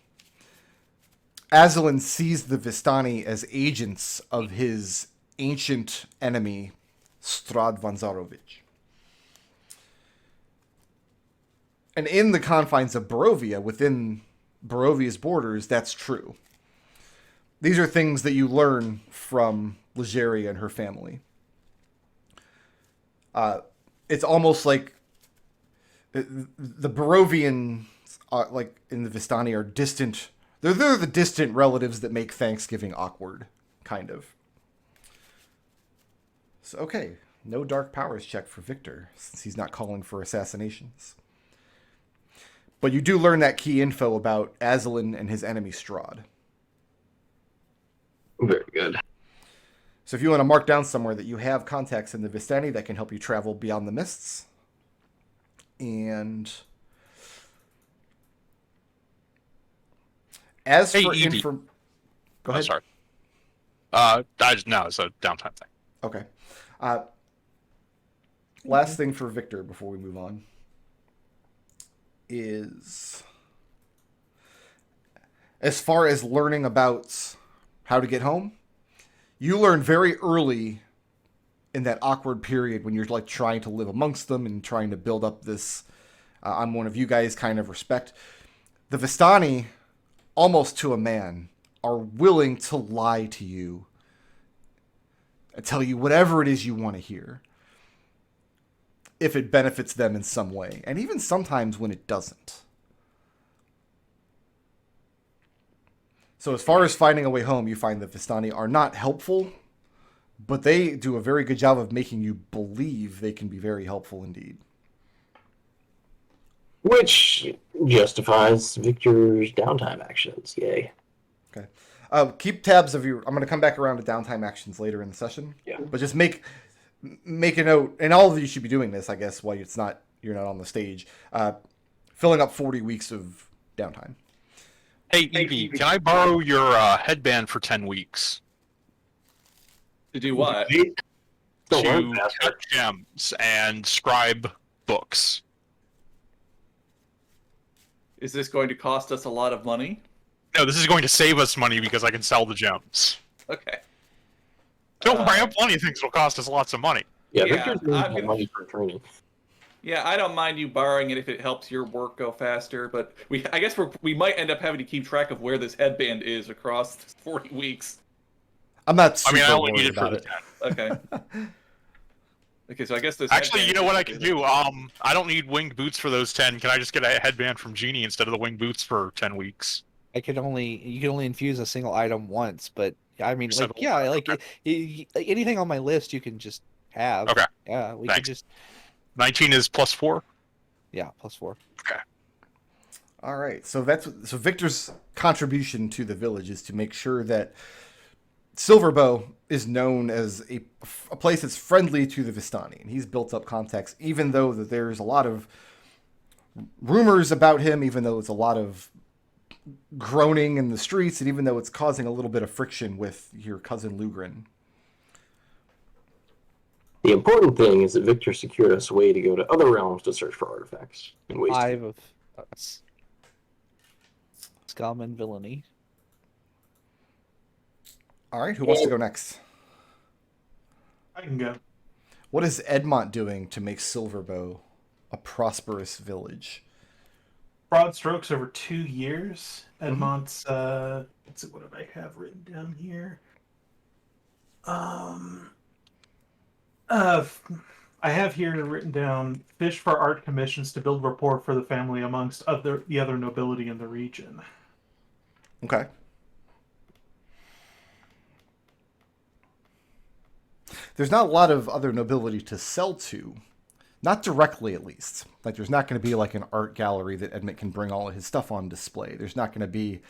Evelyn sees the Vistani as agents of his ancient enemy, Strad Vanzarovich. And in the confines of Barovia, within Barovia's borders, that's true. These are things that you learn from Legeria and her family. It's almost like the Barovians, like in the Vistani, are distant. They're the distant relatives that make Thanksgiving awkward, kind of. So, okay, no dark powers check for Victor, since he's not calling for assassinations. But you do learn that key info about Evelyn and his enemy Strahd. Very good. So if you want to mark down somewhere that you have contacts in the Vistani that can help you travel beyond the mists. And as for info... Go ahead. Sorry. It's a downtime thing. Okay. Last thing for Victor before we move on is, as far as learning about how to get home, you learn very early in that awkward period when you're like trying to live amongst them and trying to build up this I'm one of you guys kind of respect. The Vistani, almost to a man, are willing to lie to you and tell you whatever it is you want to hear, if it benefits them in some way, and even sometimes when it doesn't. So as far as finding a way home, you find that Vistani are not helpful, but they do a very good job of making you believe they can be very helpful indeed. Which justifies Victor's downtime actions. Yay. Okay. Keep tabs of your. I'm going to come back around to downtime actions later in the session. Yeah. But just make a note, and all of you should be doing this, I guess, while you're not on the stage. Filling up 40 weeks of downtime. Hey, Evie, can I borrow your headband for 10 weeks? To do what? Don't learn To faster. cut gems and scribe books. Is this going to cost us a lot of money? No, this is going to save us money because I can sell the gems. Okay. Don't worry, I have plenty of things that'll cost us lots of money. Yeah, Yeah, Victor's doing I'm gonna- money for training. Yeah, I don't mind you borrowing it if it helps your work go faster, but I guess we might end up having to keep track of where this headband is across 40 weeks. I'm not super I only need worried it for about the it. 10. Okay. Okay, so I guess this. Actually, you know what I can headband- do? I don't need winged boots for those 10. Can I just get a headband from Genie instead of the winged boots for 10 weeks? You can only infuse a single item once, but I mean, Seven. like, yeah, like anything on my list you can just have. Okay. Yeah, we Thanks. can just 19 is +4. +4. All right. So Victor's contribution to the village is to make sure that Silverbow is known as a place that's friendly to the Vistani, and he's built up contacts, even though that there's a lot of rumors about him, even though it's a lot of groaning in the streets, and even though it's causing a little bit of friction with your cousin Lugrin. The important thing is that Victor secured us a way to go to other realms to search for artifacts and ways to 5 of us. Scum and villainy. All right. Who wants to go next? I can go. What is Edmont doing to make Silverbow a prosperous village? Broad strokes over 2 years. Edmont's let's see, what do I have written down here? I have here written down fish for art commissions to build rapport for the family amongst the other nobility in the region. Okay. There's not a lot of other nobility to sell to. Not directly, at least. Like, there's not going to be, like, an art gallery that Edmont can bring all of his stuff on display. There's not going to be,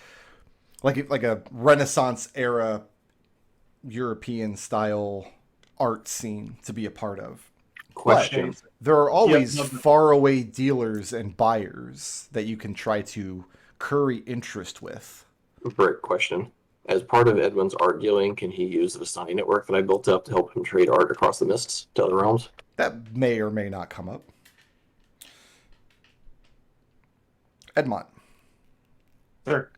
like a Renaissance-era European-style art scene to be a part of. question. But there are always Yep, no, but- faraway dealers and buyers that you can try to curry interest with. Brick question. As part of Edwin's art dealing, can he use the Vistani network that I built up to help him trade art across the mists to other realms? That may or may not come up. Edmont, Sure.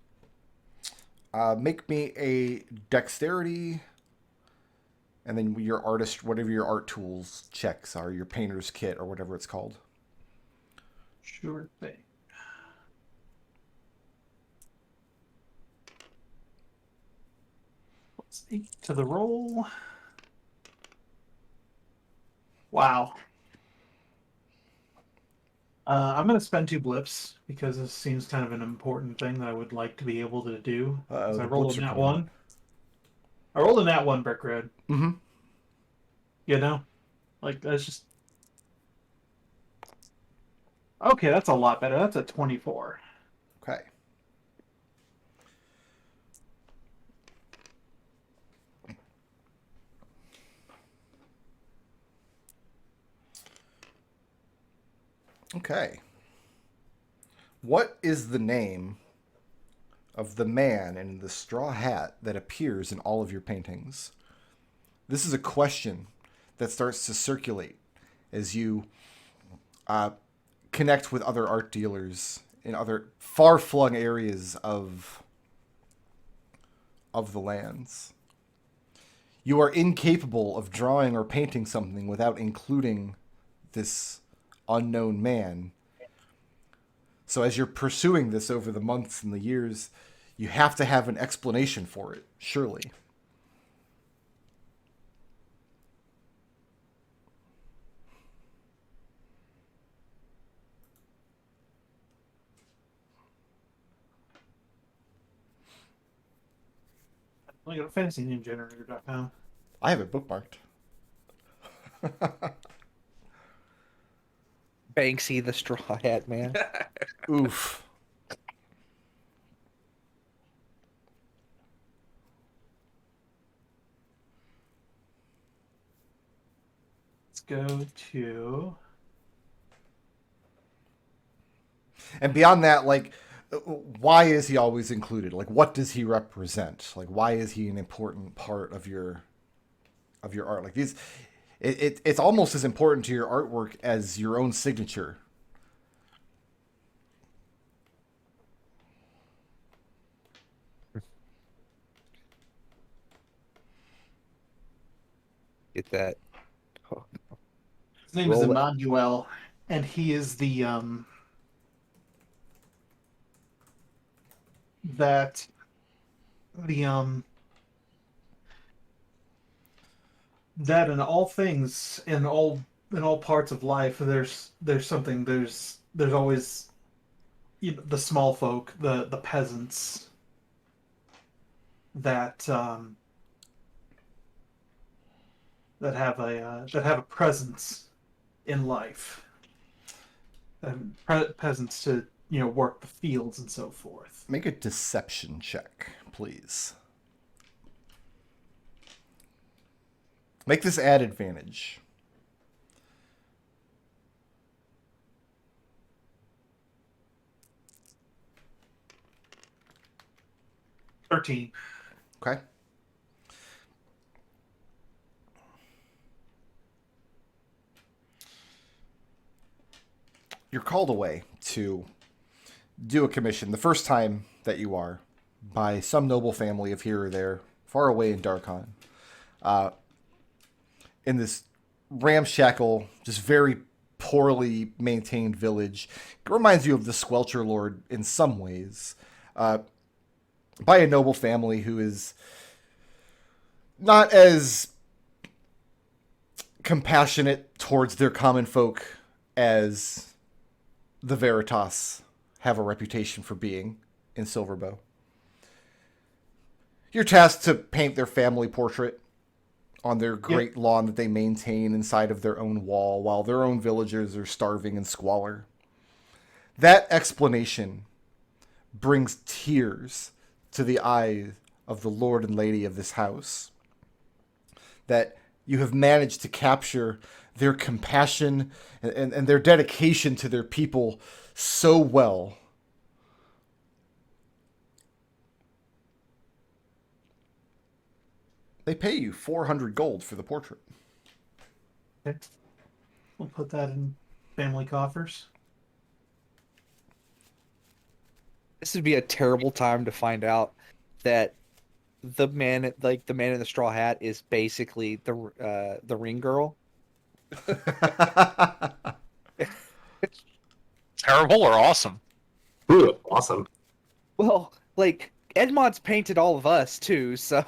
make me a dexterity, and then your artist, whatever your art tools checks are, your painter's kit or whatever it's called. Sure thing. Let's 8 to the roll. Wow. I'm going to spend 2 blips because this seems kind of an important thing that I would like to be able to do. Uh-oh, 'Cause I the rolled blips a are nat coming. 1. I rolled a nat 1, Brick Road. Mm-hmm. You know? Like, that's just... Okay, that's a lot better. That's a 24. Okay. Okay. What is the name of the man in the straw hat that appears in all of your paintings? This is a question that starts to circulate as you connect with other art dealers in other far-flung areas of the lands. You are incapable of drawing or painting something without including this unknown man. So as you're pursuing this over the months and the years, you have to have an explanation for it, surely. Look at fantasynamegenerator.com. I have it bookmarked. Banksy the Straw Hat Man. Oof. Let's go to. And beyond that, like, why is he always included? Like, what does he represent? Like, why is he an important part of your art? Like these, it's almost as important to your artwork as your own signature. Get that. Oh, His name is Roll it. Emmanuel, and he is the that the that in all things in all parts of life there's something there's always the small folk, the peasants that that have a presence in life, and peasants to work the fields and so forth. Make a deception check, please. Make this add advantage. $13. Okay. You're called away to do a commission the first time that you are by some noble family of here or there, far away in Darkon. In this ramshackle, just very poorly maintained village. It reminds you of the Squelcher Lord in some ways. By a noble family who is not as compassionate towards their common folk as the Veritas have a reputation for being in Silverbow. You're tasked to paint their family portrait on their great lawn that they maintain inside of their own wall while their own villagers are starving in squalor. That explanation brings tears to the eyes of the lord and lady of this house. That you have managed to capture their compassion and their dedication to their people so well. They pay you 400 gold for the portrait. Okay. We'll put that in family coffers. This would be a terrible time to find out that the man in the straw hat is basically the ring girl. Terrible or awesome? Ooh, awesome. Well, like Edmont's painted all of us too, so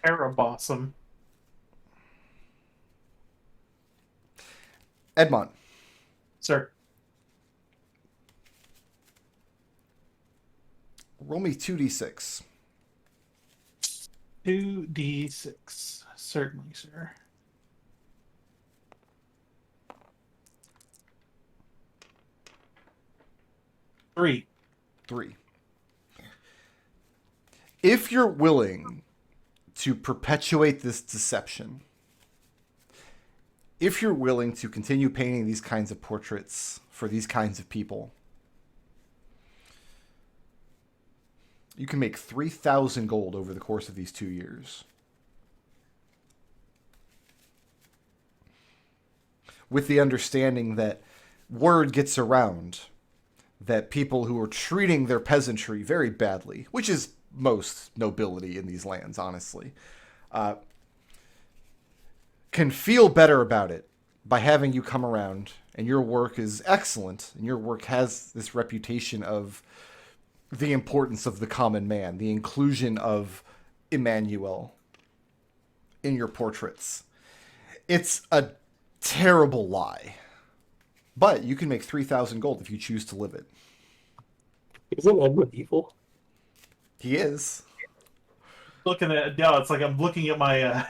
Arabossum. Edmont, Sir. roll me 2d6. 2d6. Certainly, sir. Three. 3. If you're willing to perpetuate this deception, if you're willing to continue painting these kinds of portraits for these kinds of people, you can make 3,000 gold over the course of these 2 years. With the understanding that word gets around that people who are treating their peasantry very badly, which is most nobility in these lands, honestly, can feel better about it by having you come around, and your work is excellent, and your work has this reputation of the importance of the common man, the inclusion of Emmanuel in your portraits. It's a terrible lie, but you can make 3,000 gold if you choose to live it. Isn't Edmont evil? He is. looking at it's like I'm looking at my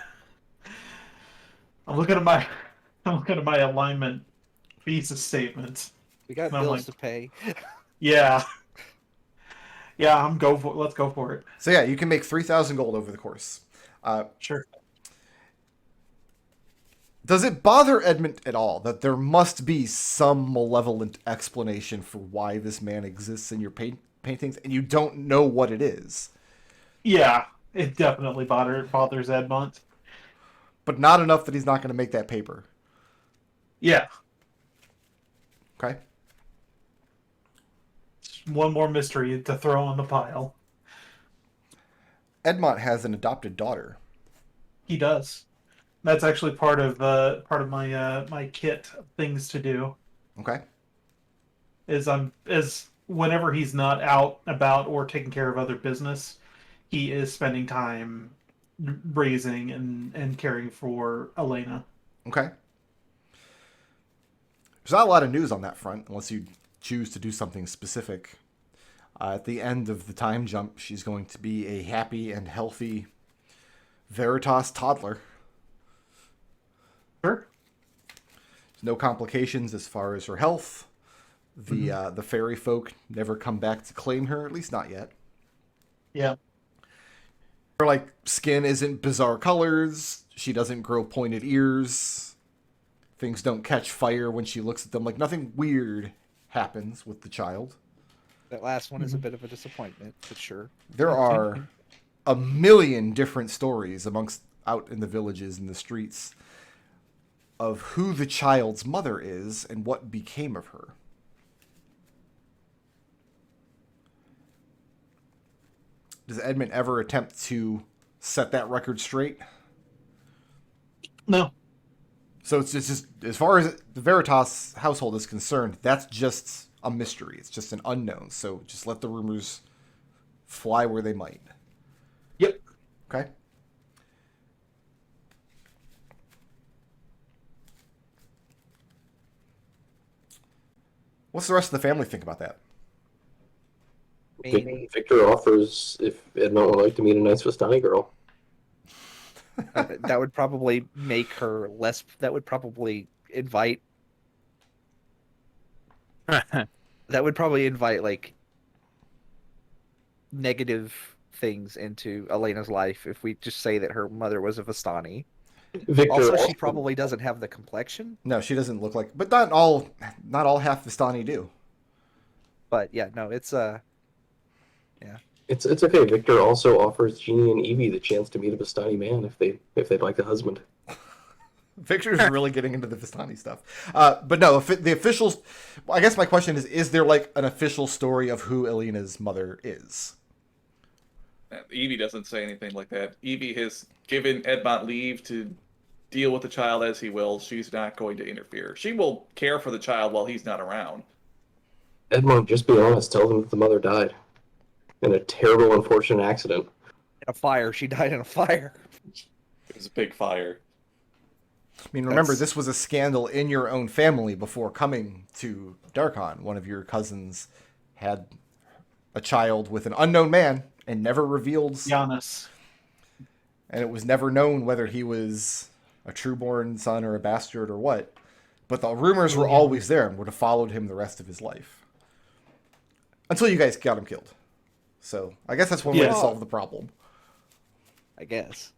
I'm looking at my I'm looking at my alignment visa statement. We got And I'm bills like, to pay. yeah. Yeah, let's go for it. So yeah, you can make 3,000 gold over the course. Sure. Does it bother Edmont at all that there must be some malevolent explanation for why this man exists in your paintings, and you don't know what it is? Yeah, it definitely bothers Edmont. But not enough that he's not going to make that paper. Yeah. Okay? One more mystery to throw on the pile. Edmont has an adopted daughter. He does. That's actually part of my my kit of things to do. Okay? Is whenever he's not out about or taking care of other business, he is spending time raising and caring for Elena. Okay. There's not a lot of news on that front, unless you choose to do something specific. At the end of the time jump, she's going to be a happy and healthy Veritas toddler. Sure. No complications as far as her health. The fairy folk never come back to claim her, at least not yet. Yeah. Her skin isn't bizarre colors. She doesn't grow pointed ears. Things don't catch fire when she looks at them. Nothing weird happens with the child. That last one is a bit of a disappointment, for sure. There are a million different stories out in the villages and the streets of who the child's mother is and what became of her. Does Edmont ever attempt to set that record straight? No. So it's just as far as the Veritas household is concerned, that's just a mystery. It's just an unknown. So just let the rumors fly where they might. Yep. Okay. What's the rest of the family think about that? Victor offers if Edmont would like to meet a nice Vistani girl. That would probably make her less. That would probably invite. That would probably invite negative things into Elena's life if we just say that her mother was a Vistani. Victor Also, she probably doesn't have the complexion. No, she doesn't look like. But not all half Vistani do. But yeah, no, it's It's okay. Victor also offers Jeannie and Evie the chance to meet a Vistani man if they'd like a husband. Victor's really getting into the Vistani stuff. But no, the officials. I guess my question is there an official story of who Elena's mother is? Evie doesn't say anything like that. Evie has given Edmont leave to deal with the child as he will. She's not going to interfere. She will care for the child while he's not around. Edmont, just be honest. Tell them that the mother died in a terrible, unfortunate accident. in a fire. She died in a fire. It was a big fire. I mean, remember, this was a scandal in your own family before coming to Darkon. One of your cousins had a child with an unknown man and never revealed. Giannis. And it was never known whether he was a trueborn son or a bastard or what. But the rumors were always there and would have followed him the rest of his life. Until you guys got him killed. So I guess that's one way to solve the problem. I guess.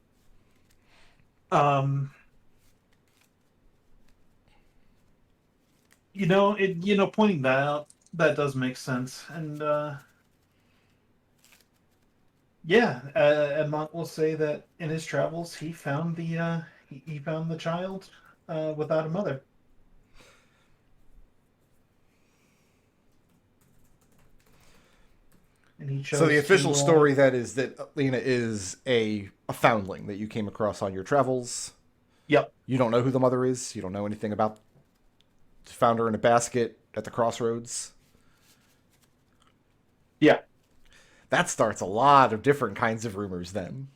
Pointing that out, that does make sense. And Edmont will say that in his travels he found he found the child without a mother. And he chose So the official to, story that is that Lena is a foundling that you came across on your travels. Yep. You don't know who the mother is. You don't know anything about. Found her in a basket at the crossroads. Yeah. That starts a lot of different kinds of rumors then.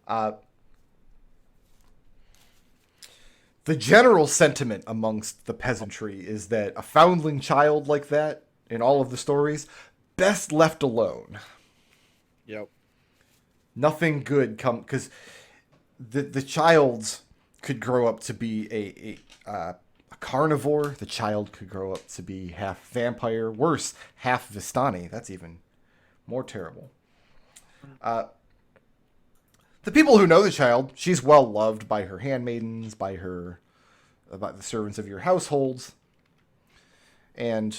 The general sentiment amongst the peasantry is that a foundling child like that, in all of the stories, best left alone. Yep. Nothing good come because the child could grow up to be a carnivore. The child could grow up to be half vampire. Worse, half Vistani. That's even more terrible. The people who know the child, she's well loved by her handmaidens, by the servants of your households, and